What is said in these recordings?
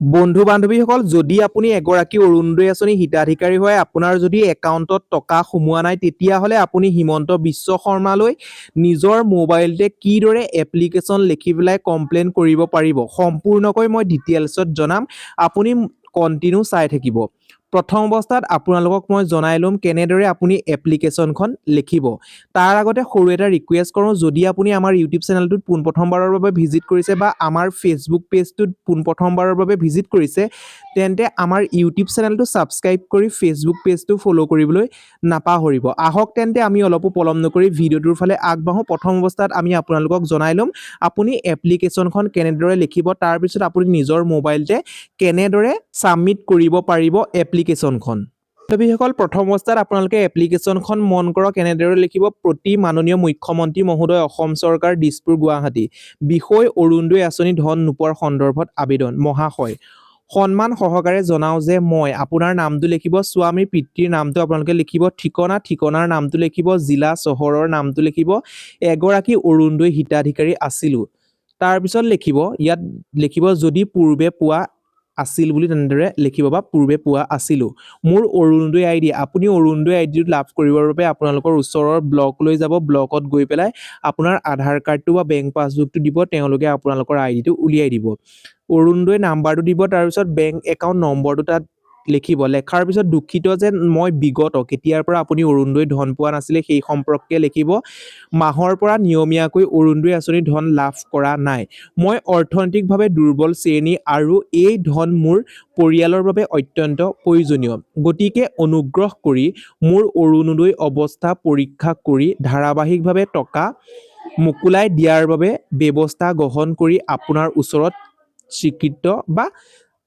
বন্ধু বান্ধৱীসকল যদি আপুনি এগৰাকী অৰুণোদয় আঁচনি হিতাধিকাৰী হয় আপোনাৰ যদি একাউণ্টত টকা সোমোৱা নাই তেতিয়াহ'লে আপুনি হিমন্ত বিশ্ব শৰ্মালৈ নিজৰ মোবাইলতে কিদৰে এপ্লিকেশ্যন লিখি পেলাই কমপ্লেইন কৰিব পাৰিব সম্পূৰ্ণকৈ মই ডিটেইলছত জনাম আপুনি কণ্টিনিউ চাই থাকিব প্ৰথম অৱস্থাত আপোনালোকক মই জনাই ল'ম কেনেদৰে আপুনি এপ্লিকেশ্যনখন লিখিব তাৰ আগতে সৰু এটা ৰিকুৱেষ্ট কৰোঁ যদি আপুনি আমাৰ ইউটিউব চেনেলটোত পোনপ্ৰথমবাৰৰ বাবে ভিজিট কৰিছে বা আমাৰ ফেচবুক পেজটোত পোনপ্ৰথমবাৰৰ বাবে ভিজিট কৰিছে তেন্তে আমাৰ ইউটিউব চেনেলটো ছাবস্ক্ৰাইব কৰি ফেচবুক পেজটো ফ'ল' কৰিবলৈ নাপাহৰিব আহক তেন্তে আমি অলপো পলম নকৰি ভিডিঅ'টোৰ ফালে আগবাঢ়োঁ প্ৰথম অৱস্থাত আমি আপোনালোকক জনাই ল'ম আপুনি এপ্লিকেশ্যনখন কেনেদৰে লিখিব তাৰপিছত আপুনি নিজৰ মোবাইলতে কেনেদৰে ছাবমিট কৰিব পাৰিব এপ্লিকেশ্যনখন বান্ধৱীসকল প্ৰথম অৱস্থাত আপোনালোকে এপ্লিকেশ্যনখন মন কৰক কেনেদৰে লিখিব প্ৰতি মাননীয় মুখ্যমন্ত্ৰী মহোদয় অসম চৰকাৰ দিছপুৰ গুৱাহাটী বিষয় অৰুণোদয় আঁচনি ধন নোপোৱাৰ সন্দৰ্ভত আবেদন মহাশয় সন্মান সহকাৰে জনাওঁ যে মই আপোনাৰ নামটো লিখিব স্বামী পিতৃৰ নামটো আপোনালোকে লিখিব ঠিকনাৰ নামটো লিখিব জিলা চহৰৰ নামটো লিখিব এগৰাকী অৰুণোদয় হিতাধিকাৰী আছিলোঁ তাৰপিছত ইয়াত লিখিব যদি পূৰ্বে পোৱা আছিল বুলি তেনেদৰে লিখিব বা পূৰ্বে পোৱা আছিলোঁ মোৰ অৰুণোদয় আইডি আপুনি অৰুণোদয় আইডিটো লাভ কৰিবৰ বাবে আপোনালোকৰ ওচৰৰ ব্লকলৈ যাব ব্লকত গৈ পেলাই আপোনাৰ আধাৰ কাৰ্ডটো বা বেংক পাছবুকটো দিব তেওঁলোকে আপোনালোকৰ আইডিটো উলিয়াই দিব অৰুণোদয় নাম্বাৰটো দিব তাৰপিছত বেংক একাউণ্ট নম্বৰটো তাত লিখিব লেখাৰ পিছত দুখিত যে মই বিগত কেতিয়াৰ পৰা আপুনি অৰুণোদয় ধন পোৱা নাছিলে সেই সম্পৰ্কে লিখিব মাহৰ পৰা নিয়মীয়াকৈ অৰুণোদয় আঁচনি ধন লাভ কৰা নাই মই অৰ্থনৈতিকভাৱে দুৰ্বল শ্ৰেণী আৰু এই ধন মোৰ পৰিয়ালৰ বাবে অত্যন্ত প্ৰয়োজনীয় গতিকে অনুগ্ৰহ কৰি মোৰ অৰুণোদয় অৱস্থা পৰীক্ষা কৰি ধাৰাবাহিকভাৱে টকা মোকলাই দিয়াৰ বাবে ব্যৱস্থা গ্ৰহণ কৰি আপোনাৰ ওচৰত স্বীকৃত বা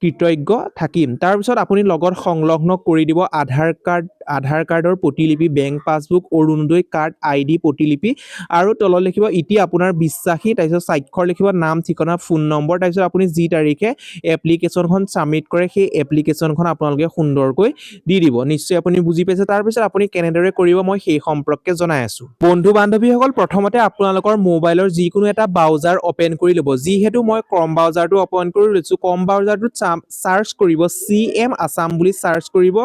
কৃতজ্ঞ থাকিম তাৰপিছত আপুনি লগত সংলগ্ন কৰি দিব আধাৰ কাৰ্ডৰ প্ৰতিলিপি bank passbook Arunodoi card ID প্ৰতিলিপি আৰু তলত লিখিব ইতি আপোনাৰ বিশ্বাসী তাৰপিছত স্বাক্ষৰ লিখিব নাম ঠিকনা ফোন নম্বৰ তাৰপিছত আপুনি যি তাৰিখে এপ্লিকেশ্যনখন ছাবমিট কৰে সেই এপ্লিকেশ্যনখন আপোনালোকে সুন্দৰকৈ দি দিব নিশ্চয় আপুনি বুজি পাইছে তাৰপিছত আপুনি কেনেদৰে কৰিব মই সেই সম্পৰ্কে জনাই আছোঁ বন্ধু বান্ধৱীসকল প্ৰথমতে আপোনালোকৰ মোবাইলৰ যিকোনো এটা ব্ৰাউজাৰ অপেন কৰি ল'ব যিহেতু মই ক্ৰম ব্ৰাউজাৰটো অপেন কৰি লৈছোঁ ক্ৰম ব্ৰাউজাৰটোত চাৰ্চ কৰিব CM আছাম বুলি চাৰ্চ কৰিব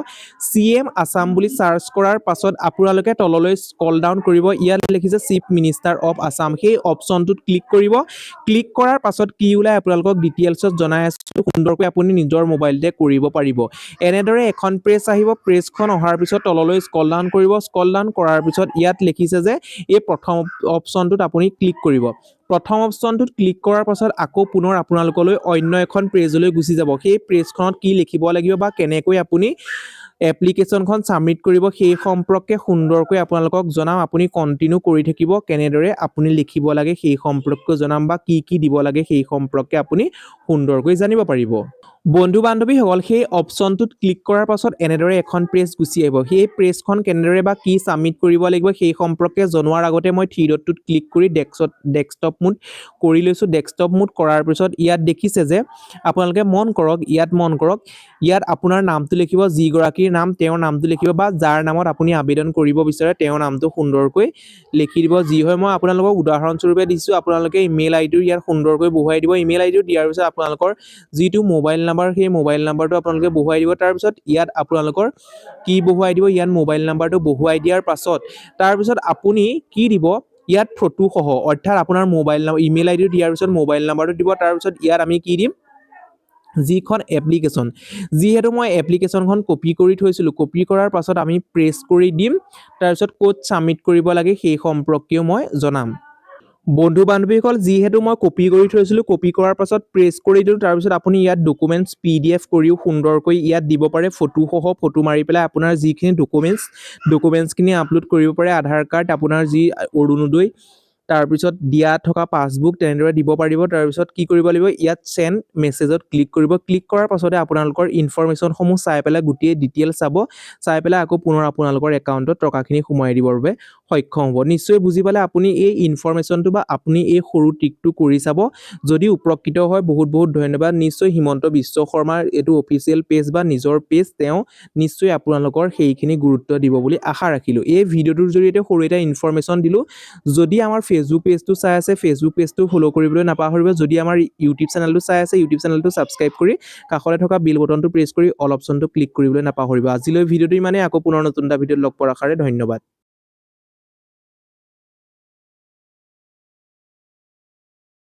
CM আছাম বুলি চাৰ্চ কৰাৰ পাছত আপোনালোকে তললৈ স্ক্ৰল ডাউন কৰিব ইয়াত লিখিছে চিফ মিনিষ্টাৰ অফ আছাম সেই অপশ্যনটোত ক্লিক কৰিব ক্লিক কৰাৰ পাছত কি ওলাই আপোনালোকক ডিটেইলছত জনাই আছোঁ সুন্দৰকৈ আপুনি নিজৰ মোবাইলতে কৰিব পাৰিব এনেদৰে এখন পেজ আহিব পেজখন অহাৰ পিছত তললৈ স্ক্ৰল ডাউন কৰিব স্ক্ৰল ডাউন কৰাৰ পিছত ইয়াত লিখিছে যে এই প্ৰথম অপশ্যনটোত আপুনি ক্লিক কৰিব প্ৰথম অপশ্যনটোত ক্লিক কৰাৰ পাছত আকৌ পুনৰ আপোনালোকলৈ অন্য এখন পেজলৈ গুচি যাব সেই পেজখনত কি লিখিব লাগিব বা কেনেকৈ আপুনি এপ্লিকেশ্যনখন ছাবমিট কৰিব সেই সম্পৰ্কে সুন্দৰকৈ আপোনালোকক জনাম আপুনি কণ্টিনিউ কৰি থাকিব কেনেদৰে আপুনি লিখিব লাগে সেই সম্পৰ্কে জনাম বা কি দিব লাগে সেই সম্পৰ্কে আপুনি সুন্দৰকৈ জানিব পাৰিব বন্ধু বান্ধৱীসকল সেই অপশ্যনটোত ক্লিক কৰাৰ পাছত এনেদৰে এখন পেজ গুচি আহিব সেই পেজখন কেনেদৰে বা কি ছাবমিট কৰিব লাগিব সেই সম্পৰ্কে জনোৱাৰ আগতে মই থ্ৰী ডটটোত ক্লিক কৰি ডেস্কটপ মোড কৰি লৈছোঁ ডেস্কটপ মোড কৰাৰ পিছত ইয়াত দেখিছে যে আপোনালোকে মন কৰক ইয়াত আপোনাৰ নামটো লিখিব যিগৰাকীৰ নাম তেওঁৰ নামটো লিখিব বা যাৰ নামত আপুনি আবেদন কৰিব বিচাৰে তেওঁৰ নামটো সুন্দৰকৈ লিখি দিব যি হয় মই আপোনালোকক উদাহৰণস্বৰূপে দিছোঁ আপোনালোকে ইমেইল আইডিটো ইয়াত সুন্দৰকৈ বহুৱাই দিব ইমেইল আইডিটো দিয়াৰ পিছত আপোনালোকৰ যিটো মোবাইল নাম্বাৰ সেই মোবাইল নাম্বাৰটো আপোনালোকে বহুৱাই দিব তাৰপিছত ইয়াত আপোনালোকৰ কি বহুৱাই দিব ইয়াত মোবাইল নাম্বাৰটো বহুৱাই দিয়াৰ পাছত তাৰপিছত আপুনি কি দিব ইয়াত ফটো সহ অৰ্থাৎ আপোনাৰ মোবাইল নাম্বাৰ ইমেইল আইডিটো দিয়াৰ পিছত মোবাইল নাম্বাৰটো দিব তাৰপিছত ইয়াত আমি কি দিম যিখন এপ্লিকেশ্যন যিহেতু মই এপ্লিকেশ্যনখন কপি কৰি থৈছিলোঁ কপি কৰাৰ পাছত আমি প্ৰেছ কৰি দিম তাৰপিছত ক'ত ছাবমিট কৰিব লাগে সেই সম্পৰ্কেও মই জনাম বন্ধু বান্ধৱীসকল যিহেতু মই কপি কৰি থৈছিলোঁ কপি কৰাৰ পাছত প্ৰেছ কৰি দিলোঁ তাৰপিছত আপুনি ইয়াত ডকুমেণ্টছ PDF কৰিও সুন্দৰকৈ ইয়াত দিব পাৰে ফটো সহ ফটো মাৰি পেলাই আপোনাৰ যিখিনি ডকুমেণ্টছখিনি আপলোড কৰিব পাৰে আধাৰ কাৰ্ড আপোনাৰ যি অৰুণোদয় তাৰপিছত দিয়া থকা পাছবুক তেনেদৰে দিব পাৰিব তাৰপিছত কি কৰিব লাগিব ইয়াত চেণ্ড মেছেজত ক্লিক কৰিব ক্লিক কৰাৰ পাছতে আপোনালোকৰ ইনফৰমেশ্যনসমূহ চাই পেলাই গোটেই ডিটেইলছ চাই পেলাই আকৌ পুনৰ আপোনালোকৰ একাউণ্টত টকাখিনি সোমাই দিবৰ বাবে সক্ষম হ'ব। নিশ্চয় বুজি পালে আপুনি এই ইনফৰমেশ্যনটো বা আপুনি এই সৰু ট্ৰিকটো কৰি চাব। যদি উপকৃত হয় বহুত বহুত ধন্যবাদ। নিশ্চয় হিমন্ত বিশ্ব শৰ্মাৰ এইটো অফিচিয়েল পেজ বা নিজৰ পেজ, তেওঁ নিশ্চয় আপোনালোকৰ সেইখিনি গুৰুত্ব দিব বুলি আশা ৰাখিলোঁ। এই ভিডিঅ'টোৰ জৰিয়তে সৰু এটা ইনফৰমেশ্যন দিলোঁ। যদি আমাৰ ফেচবুক পেজটো চাই আছে, ফেচবুক পেজটো ফ'ল' কৰিবলৈ নাপাহৰিব। যদি আমাৰ ইউটিউব চেনেলটো চাই আছে, ইউটিউব চেনেলটো ছাবস্ক্ৰাইব কৰি কাষতে থকা বেল বটনটো প্ৰেছ কৰি অল অপশ্যনটো ক্লিক কৰিবলৈ নাপাহৰিব। আজিলৈ ভিডিঅ'টো ইমানেই, আকৌ পুনৰ নতুন এটা ভিডিঅ'ত লগ পোৱাৰ আশাৰে ধন্যবাদ।